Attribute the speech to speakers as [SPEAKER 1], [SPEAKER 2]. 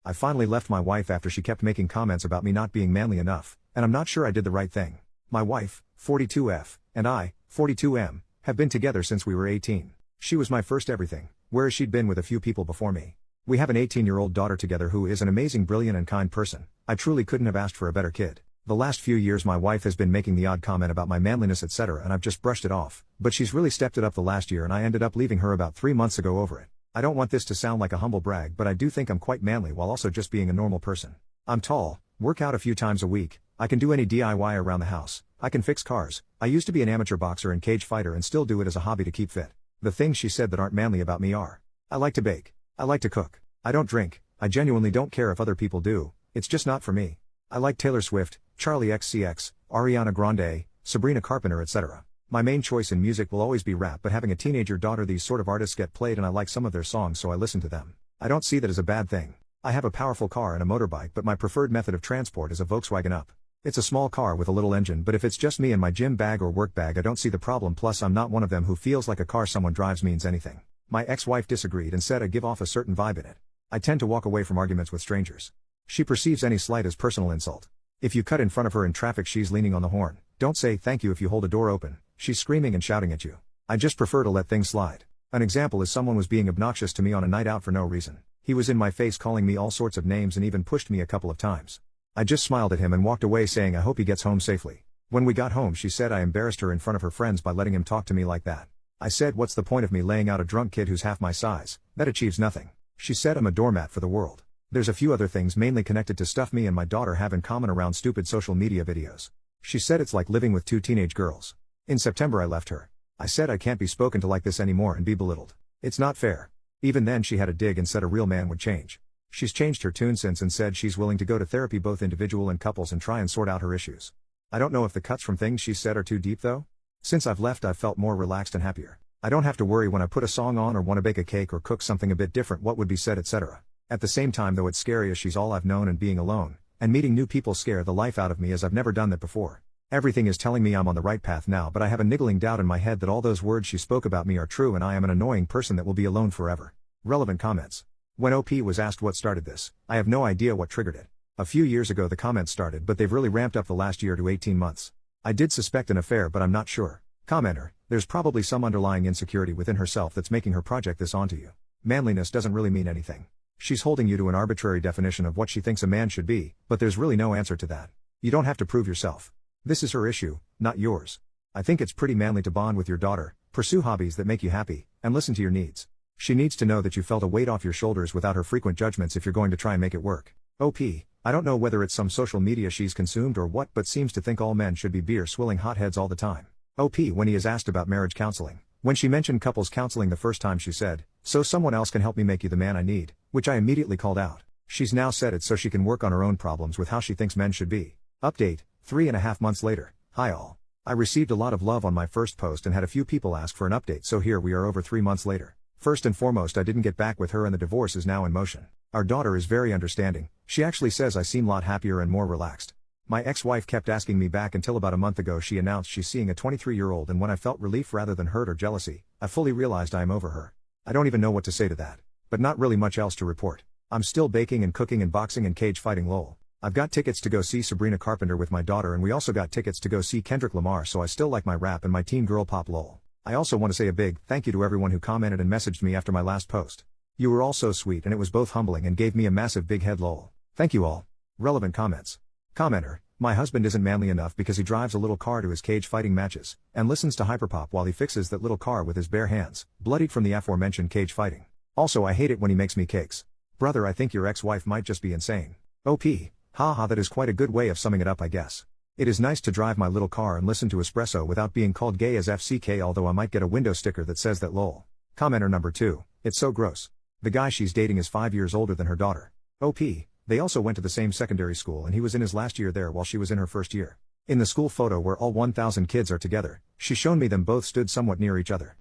[SPEAKER 1] I finally left my wife after she kept making comments about me not being manly enough, and I'm not sure I did the right thing. My wife, 42F, and I, 42M, have been together since we were 18. She was my first everything, whereas she'd been with a few people before me. We have an 18-year-old daughter together who is an amazing, brilliant and kind person. I truly couldn't have asked for a better kid. The last few years my wife has been making the odd comment about my manliness etc. and I've just brushed it off, but she's really stepped it up the last year and I ended up leaving her about 3 months ago over it. I don't want this to sound like a humble brag, but I do think I'm quite manly while also just being a normal person. I'm tall, work out a few times a week, I can do any DIY around the house, I can fix cars, I used to be an amateur boxer and cage fighter and still do it as a hobby to keep fit. The things she said that aren't manly about me are: I like to bake, I like to cook, I don't drink, I genuinely don't care if other people do, it's just not for me. I like Taylor Swift, Charlie XCX, Ariana Grande, Sabrina Carpenter etc. My main choice in music will always be rap, but having a teenager daughter, these sort of artists get played and I like some of their songs so I listen to them. I don't see that as a bad thing. I have a powerful car and a motorbike, but my preferred method of transport is a Volkswagen Up. It's a small car with a little engine, but if it's just me and my gym bag or work bag I don't see the problem, plus I'm not one of them who feels like a car someone drives means anything. My ex-wife disagreed and said I give off a certain vibe in it. I tend to walk away from arguments with strangers. She perceives any slight as personal insult. If you cut in front of her in traffic she's leaning on the horn. Don't say thank you if you hold a door open. She's screaming and shouting at you. I just prefer to let things slide. An example is someone was being obnoxious to me on a night out for no reason. He was in my face calling me all sorts of names and even pushed me a couple of times. I just smiled at him and walked away saying I hope he gets home safely. When we got home she said I embarrassed her in front of her friends by letting him talk to me like that. I said what's the point of me laying out a drunk kid who's half my size, that achieves nothing. She said I'm a doormat for the world. There's a few other things mainly connected to stuff me and my daughter have in common around stupid social media videos. She said it's like living with two teenage girls. In September I left her. I said I can't be spoken to like this anymore and be belittled. It's not fair. Even then she had a dig and said a real man would change. She's changed her tune since and said she's willing to go to therapy, both individual and couples, and try and sort out her issues. I don't know if the cuts from things she said are too deep though. Since I've left I've felt more relaxed and happier. I don't have to worry when I put a song on or want to bake a cake or cook something a bit different what would be said etc. At the same time though it's scary as she's all I've known and being alone, and meeting new people scare the life out of me as I've never done that before. Everything is telling me I'm on the right path now, but I have a niggling doubt in my head that all those words she spoke about me are true and I am an annoying person that will be alone forever. Relevant comments. When OP was asked what started this, I have no idea what triggered it. A few years ago the comments started, but they've really ramped up the last year to 18 months. I did suspect an affair but I'm not sure. Commenter, there's probably some underlying insecurity within herself that's making her project this onto you. Manliness doesn't really mean anything. She's holding you to an arbitrary definition of what she thinks a man should be, but there's really no answer to that. You don't have to prove yourself. This is her issue, not yours. I think it's pretty manly to bond with your daughter, pursue hobbies that make you happy, and listen to your needs. She needs to know that you felt a weight off your shoulders without her frequent judgments if you're going to try and make it work. OP, I don't know whether it's some social media she's consumed or what, but seems to think all men should be beer swilling hotheads all the time. OP, when he is asked about marriage counseling. When she mentioned couples counseling the first time she said, so someone else can help me make you the man I need, which I immediately called out. She's now said it so she can work on her own problems with how she thinks men should be. Update, 3.5 months later. Hi all. I received a lot of love on my first post and had a few people ask for an update, so here we are over 3 months later. First and foremost, I didn't get back with her and the divorce is now in motion. Our daughter is very understanding. She actually says I seem a lot happier and more relaxed. My ex-wife kept asking me back until about a month ago she announced she's seeing a 23-year-old, and when I felt relief rather than hurt or jealousy, I fully realized I am over her. I don't even know what to say to that. But not really much else to report. I'm still baking and cooking and boxing and cage fighting lol. I've got tickets to go see Sabrina Carpenter with my daughter, and we also got tickets to go see Kendrick Lamar, so I still like my rap and my teen girl pop lol. I also want to say a big thank you to everyone who commented and messaged me after my last post. You were all so sweet and it was both humbling and gave me a massive big head lol. Thank you all. Relevant comments. Commenter, my husband isn't manly enough because he drives a little car to his cage fighting matches, and listens to hyperpop while he fixes that little car with his bare hands, bloodied from the aforementioned cage fighting. Also I hate it when he makes me cakes. Brother, I think your ex-wife might just be insane. OP, haha, that is quite a good way of summing it up I guess. It is nice to drive my little car and listen to espresso without being called gay as FCK, although I might get a window sticker that says that lol. Commenter number 2, it's so gross. The guy she's dating is 5 years older than her daughter. OP, they also went to the same secondary school and he was in his last year there while she was in her first year. In the school photo where all 1,000 kids are together, she's shown me them both stood somewhat near each other.